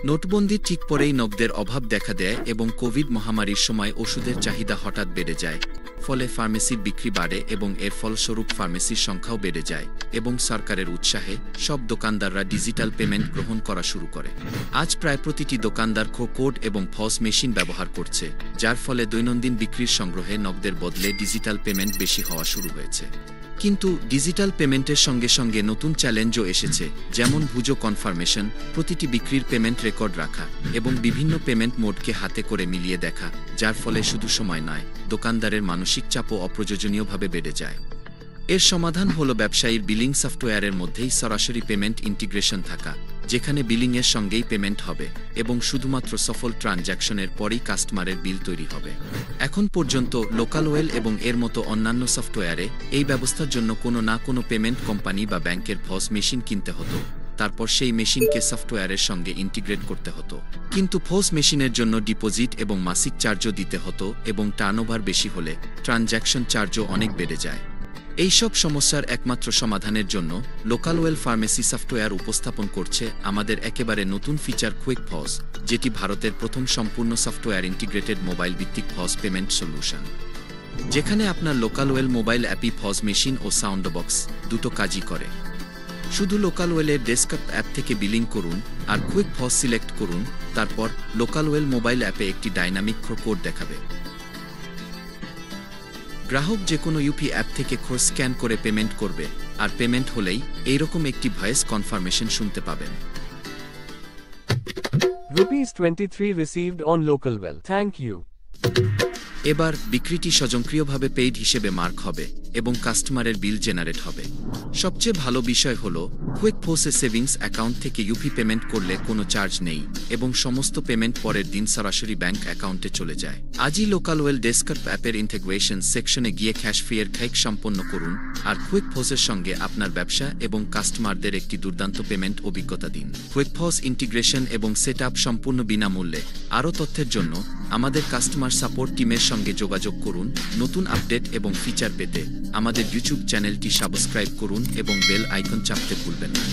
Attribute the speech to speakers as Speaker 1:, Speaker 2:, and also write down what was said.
Speaker 1: নোটবন্দির ঠিক পরেই নগদের অভাব দেখা দেয় এবং কোভিড মহামারীর সময় ওষুধের চাহিদা হঠাৎ বেড়ে যায়। ফলে ফার্মেসির বিক্রি বাড়ে এবং এর ফলস্বরূপ ফার্মেসির সংখ্যাও বেড়ে যায় এবং সরকারের উৎসাহে সব দোকানদাররা ডিজিটাল পেমেন্ট গ্রহণ করা শুরু করে। আজ প্রায় প্রতিটি দোকানদার কোড এবং পস মেশিন ব্যবহার করছে, যার ফলে দৈনন্দিন বিক্রির সংগ্রহে নগদের বদলে ডিজিটাল পেমেন্ট বেশি হওয়া শুরু হয়েছে। কিন্তু ডিজিটাল পেমেন্টের সঙ্গে সঙ্গে নতুন চ্যালেঞ্জও এসেছে, যেমন ভুজো কনফার্মেশন, প্রতিটি বিক্রির পেমেন্ট রেকর্ড রাখা এবং বিভিন্ন পেমেন্ট মোডকে হাতে করে মিলিয়ে দেখা, যার ফলে শুধু সময় নয়, দোকানদারের মানসিক চাপও অপ্রয়োজনীয়ভাবে বেড়ে যায়। এর সমাধান হল ব্যবসায়ীর বিলিং সফটওয়্যারের মধ্যেই সরাসরি পেমেন্ট ইন্টিগ্রেশন থাকা, যেখানে বিলিংয়ের সঙ্গেই পেমেন্ট হবে এবং শুধুমাত্র সফল ট্রানজ্যাকশনের পরেই কাস্টমারের বিল তৈরি হবে। এখন পর্যন্ত লোকালওয়েল এবং এর মতো অন্যান্য সফটওয়্যারে এই ব্যবস্থার জন্য কোনো না কোনো পেমেন্ট কোম্পানি বা ব্যাংকের পস মেশিন কিনতে হতো, তারপর সেই মেশিনকে সফটওয়্যারের সঙ্গে ইন্টিগ্রেট করতে হতো। কিন্তু পস মেশিনের জন্য ডিপোজিট এবং মাসিক চার্জও দিতে হতো এবং টার্নওভার বেশি হলে ট্রানজ্যাকশন চার্জও অনেক বেড়ে যায়। এই সব সমস্যার একমাত্র সমাধানের জন্য লোকালওয়েল ফার্মেসি সফটওয়্যার উপস্থাপন করছে আমাদের একেবারে নতুন ফিচার কুইক পস, যেটি ভারতের প্রথম সম্পূর্ণ সফটওয়্যার ইন্টিগ্রেটেড মোবাইল ভিত্তিক পস পেমেন্ট সলিউশন, যেখানে আপনার লোকালওয়েল মোবাইল অ্যাপই পস মেশিন ও সাউন্ড বক্স দুটো কাজই করে। শুধু লোকালওয়েলের ডেস্কটপ অ্যাপ থেকে বিলিং করুন আর কুইক পস সিলেক্ট করুন, তারপর লোকালওয়েল মোবাইল অ্যাপে একটি ডাইনামিক কোড দেখাবে। গ্রাহক যে কোনো ইউপি অ্যাপ থেকে স্ক্যান করে পেমেন্ট করবে, আর পেমেন্ট হলেই এইরকম একটি ভয়েস কনফার্মেশন শুনতে পাবেন।
Speaker 2: ₹23 received on Localwell. Thank you.
Speaker 1: এবার বিক্রিটি স্বয়ংক্রিয়ভাবে পেইড হিসেবে মার্ক হবে এবং কাস্টমারের বিল জেনারেট হবে। সবচেয়ে ভালো বিষয় হল, কুইক পসে সেভিংস অ্যাকাউন্ট থেকে ইউপি পেমেন্ট করলে কোনো চার্জ নেই এবং সমস্ত পেমেন্ট পরের দিন সরাসরি ব্যাংক অ্যাকাউন্টে চলে যায়। আজই লোকালওয়েল ডেস্কটপ অ্যাপের ইন্টিগ্রেশন সেকশনে গিয়ে ক্যাশ ফ্রিয়ের খাইক সম্পন্ন করুন আর কুইক পসের সঙ্গে আপনার ব্যবসা এবং কাস্টমারদের একটি দুর্দান্ত পেমেন্ট অভিজ্ঞতা দিন। কুইক পস ইন্টিগ্রেশন এবং সেট আপ সম্পূর্ণ বিনামূল্যে। আরও তথ্যের জন্য আমাদের কাস্টমার সাপোর্ট টিমের সঙ্গে যোগাযোগ করুন। নতুন আপডেট এবং ফিচার পেতে আমাদের ইউটিউব চ্যানেলটি সাবস্ক্রাইব করুন এবং বেল আইকন চাপতে ভুলবেন না।